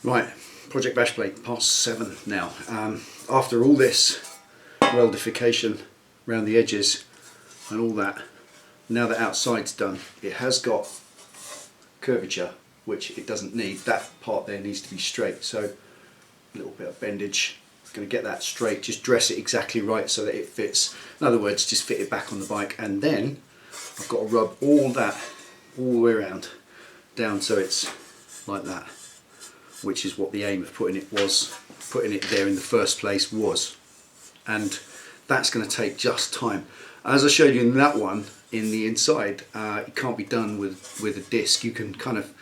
Right, project bash plate part 7 now. After all this weldification around the edges and all that, now that outside's done, it has got curvature which it doesn't need. That part there needs to be straight, so a little bit of bendage. Going to get that straight, just dress it exactly right so that it fits. In other words, just fit it back on the bike, and then I've got to rub all that all the way around down so it's like that, which is what the aim of putting it there in the first place was. And that's going to take just time. As I showed you in that one, in the inside, it can't be done with a disc. You can kind of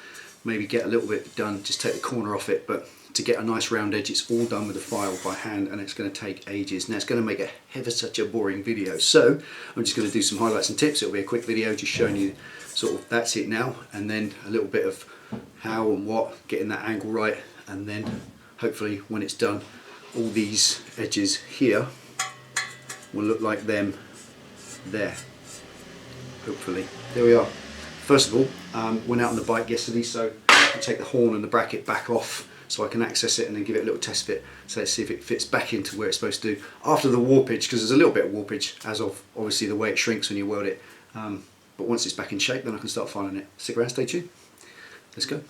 maybe get a little bit done, just take the corner off it, but to get a nice round edge, it's all done with a file by hand, and it's going to take ages. Now it's going to make ever such a boring video, so I'm just going to do some highlights and tips. It'll be a quick video just showing you sort of that's it now, and then a little bit of how and what, getting that angle right, and then hopefully when it's done, all these edges here will look like them there. Hopefully. There we are. First of all, went out on the bike yesterday, so I'll take the horn and the bracket back off so I can access it and then give it a little test fit. So let's see if it fits back into where it's supposed to do after the warpage, because there's a little bit of warpage as of obviously the way it shrinks when you weld it. But once it's back in shape, then I can start filing it. Stick around, stay tuned. Let's go.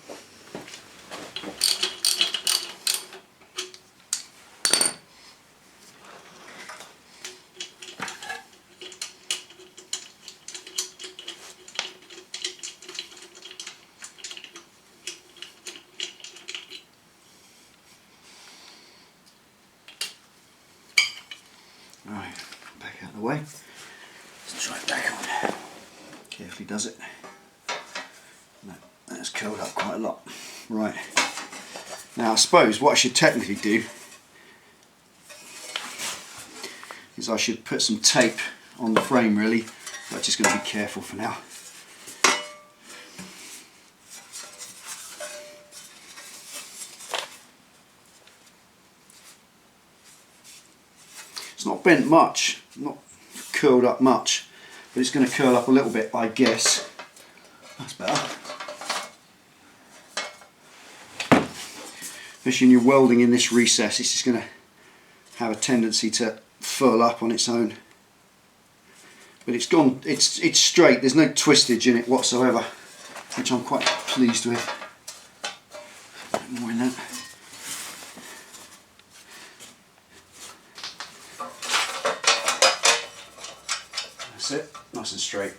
Right, back out of the way. Let's try it back on. Carefully does it. No, that's curled up quite a lot. Right. Now I suppose what I should technically do is I should put some tape on the frame really, but I'm just going to be careful for now. It's not bent much, not curled up much, but it's going to curl up a little bit, I guess. That's better. Especially when you're welding in this recess, it's just going to have a tendency to furl up on its own. But it's gone, it's straight, there's no twistage in it whatsoever, which I'm quite pleased with. A bit more in that. That's it, nice and straight.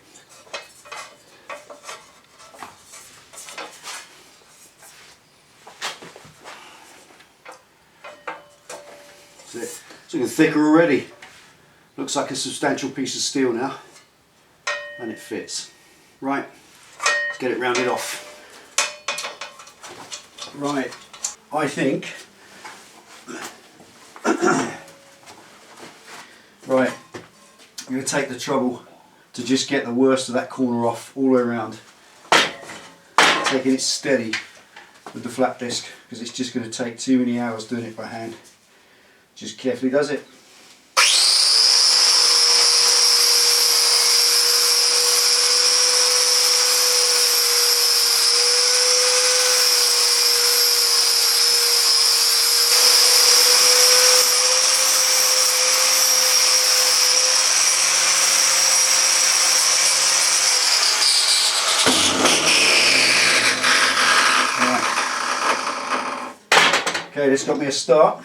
That's it. It's looking thicker already. Looks like a substantial piece of steel now, and it fits. Right, let's get it rounded off. Right, I think. Right. I'm going to take the trouble to just get the worst of that corner off all the way around, taking it steady with the flat disc, because it's just going to take too many hours doing it by hand. Just carefully does it. Okay, this got me a start.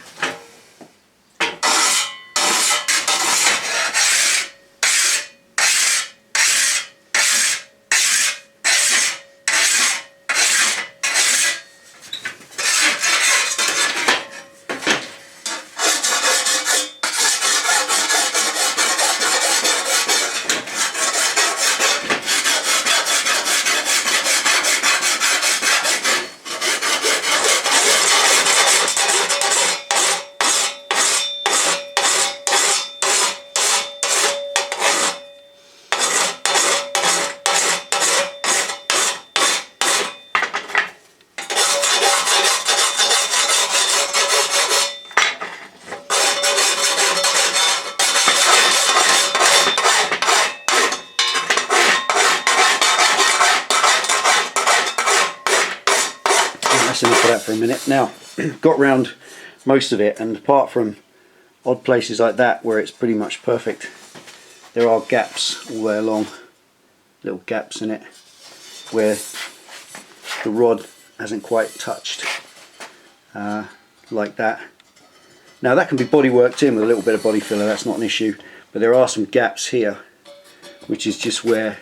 that's enough of that for a minute. Now, got round most of it, and apart from odd places like that where it's pretty much perfect, there are gaps all the way along, little gaps in it where the rod hasn't quite touched, like that. Now that can be body worked in with a little bit of body filler, that's not an issue, but there are some gaps here which is just where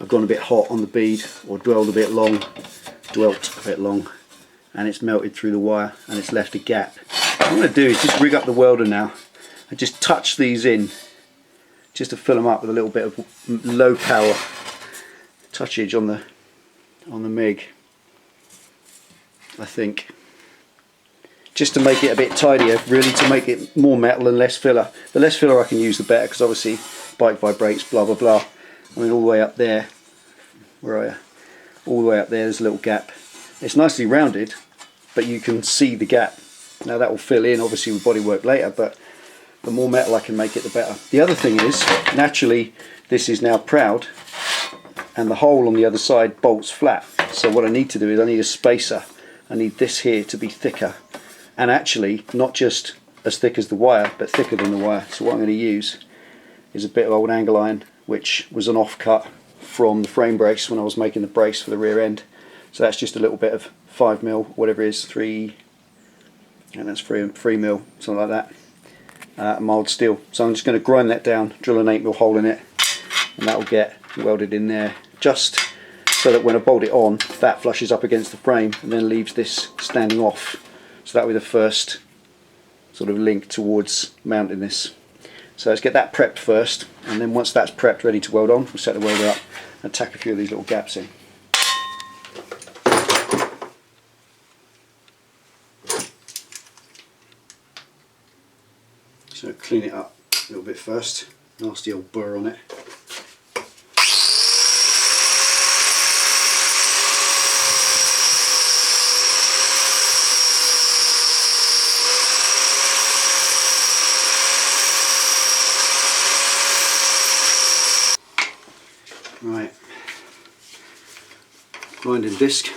I've gone a bit hot on the bead, or dwelt a bit long, and it's melted through the wire and it's left a gap. What I'm going to do is just rig up the welder now and just touch these in, just to fill them up with a little bit of low power touchage on the MIG, I think, just to make it a bit tidier, really, to make it more metal and less filler. The less filler I can use the better, because obviously bike vibrates, blah blah blah. I mean, all the way up there, where are you? All the way up there, there's a little gap. It's nicely rounded, but you can see the gap. Now that will fill in obviously with bodywork later, but the more metal I can make it, the better. The other thing is, naturally, this is now proud, and the hole on the other side bolts flat. So what I need to do is I need a spacer. I need this here to be thicker, and actually not just as thick as the wire, but thicker than the wire. So what I'm going to use is a bit of old angle iron, which was an offcut from the frame brace when I was making the brace for the rear end. So that's just a little bit of 5mm, whatever it is, 3, and that's 3mm, something like that, mild steel. So I'm just going to grind that down, drill an 8mm hole in it, and that will get welded in there, just so that when I bolt it on, that flushes up against the frame and then leaves this standing off. So that will be the first sort of link towards mounting this. So let's get that prepped first, and then once that's prepped, ready to weld on, we'll set the welder up and tack a few of these little gaps in. So clean it up a little bit first, nasty old burr on it. Right, grinding disc.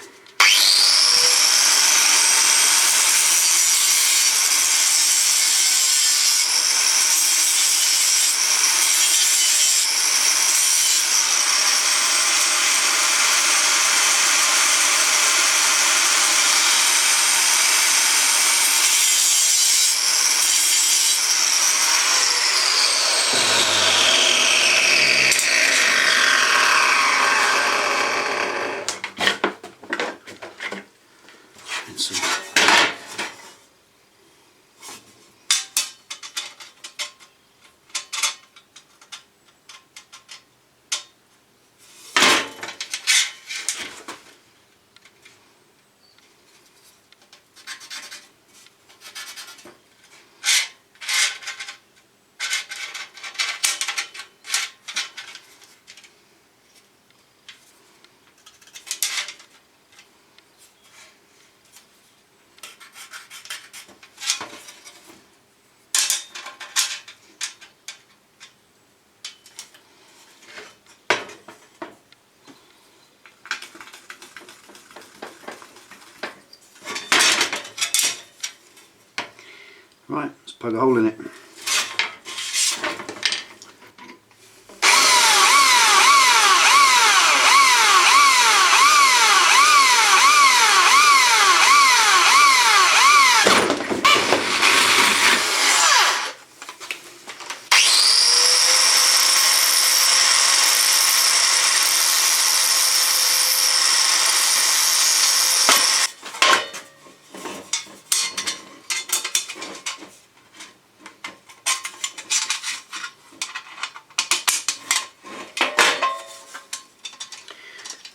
Right, let's poke a hole in it.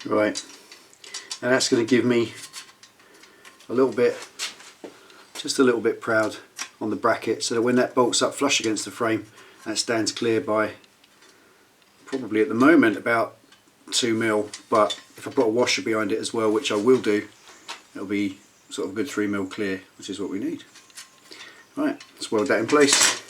Right, and that's going to give me a little bit, just a little bit proud on the bracket, so that when that bolts up flush against the frame, that stands clear by probably at the moment about 2mm, but if I put a washer behind it as well, which I will do, it'll be sort of a good 3mm clear, which is what we need. Right, let's weld that in place.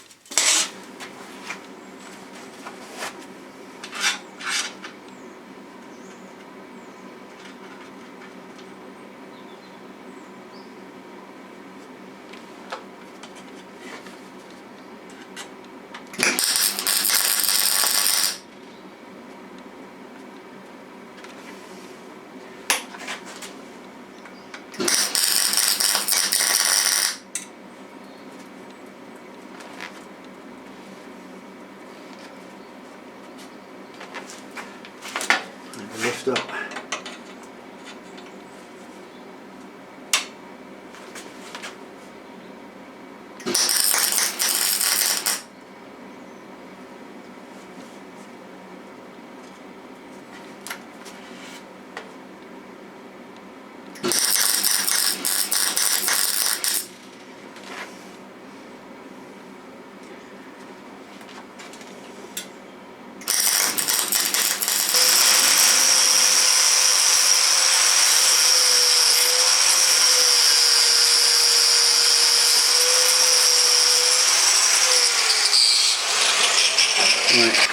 Right.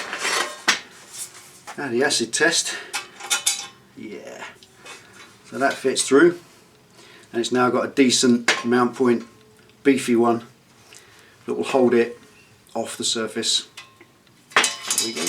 Now the acid test. Yeah. So that fits through, and it's now got a decent mount point, beefy one that will hold it off the surface. There we go.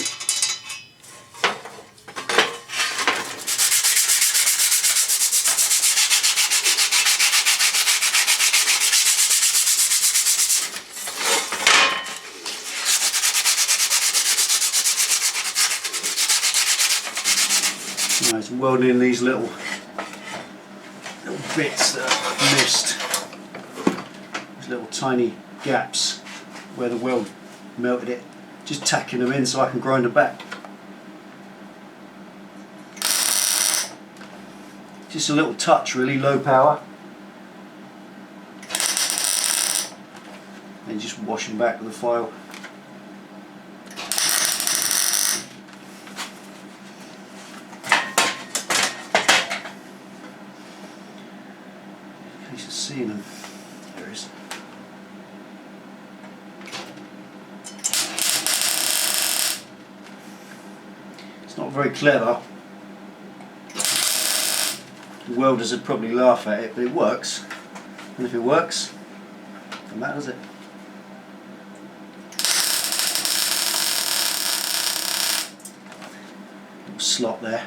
Right, so welding in these little bits that I've missed, these little tiny gaps where the weld melted it, just tacking them in so I can grind them back. Just a little touch really, low power, and just wash them back with the file. Seeing them. There it is. It's not very clever. The welders would probably laugh at it, but it works. And if it works, doesn't matter, does it? Little slot there.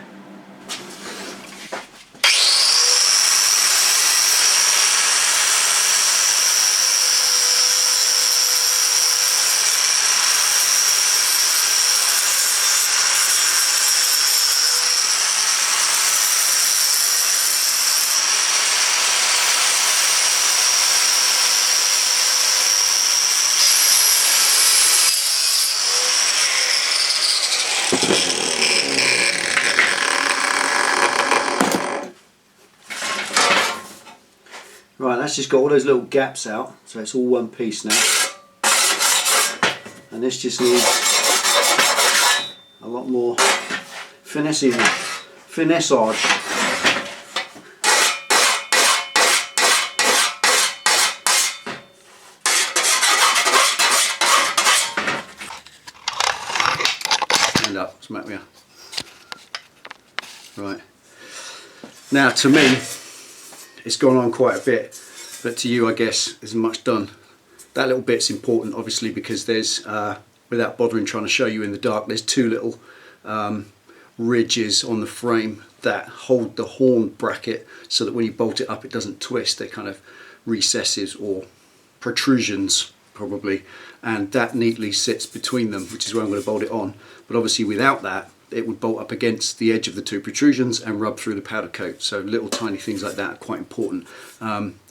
Right, that's just got all those little gaps out, so it's all one piece now. And this just needs a lot more finessage. Stand up, smack me up. Right. Now to me, it's gone on quite a bit, but to you I guess isn't much done. That little bit's important obviously because there's, without bothering trying to show you in the dark, there's two little ridges on the frame that hold the horn bracket so that when you bolt it up it doesn't twist. They're kind of recesses or protrusions probably, and that neatly sits between them, which is where I'm going to bolt it on. But obviously without that it would bolt up against the edge of the two protrusions and rub through the powder coat. So little tiny things like that are quite important.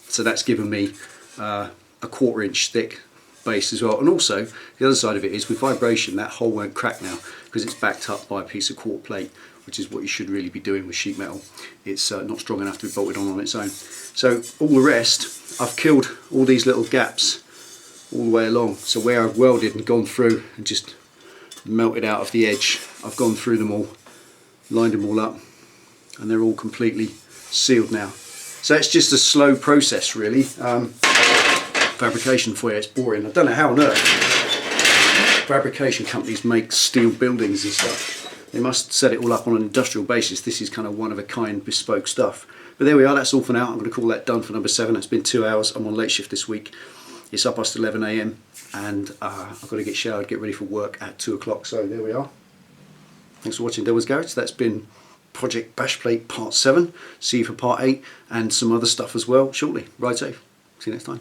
So that's given me a 1/4 inch thick base as well. And also the other side of it is with vibration that hole won't crack now because it's backed up by a piece of quarter plate, which is what you should really be doing with sheet metal. It's not strong enough to be bolted on its own. So all the rest, I've killed all these little gaps all the way along. So where I've welded and gone through and just melted out of the edge, I've gone through them all, lined them all up, and they're all completely sealed now. So it's just a slow process really. Fabrication for you, it's boring. I don't know how on earth fabrication companies make steel buildings and stuff. They must set it all up on an industrial basis. This is kind of one of a kind bespoke stuff. But there we are, that's all for now. I'm going to call that done for number 7. It's been 2 hours. I'm on late shift this week. It's up past 11 AM and I've got to get showered, get ready for work at 2 o'clock. So there we are. Thanks for watching Delboy's Garage. That's been Project Bashplate Part 7. See you for Part 8 and some other stuff as well shortly. Ride safe. See you next time.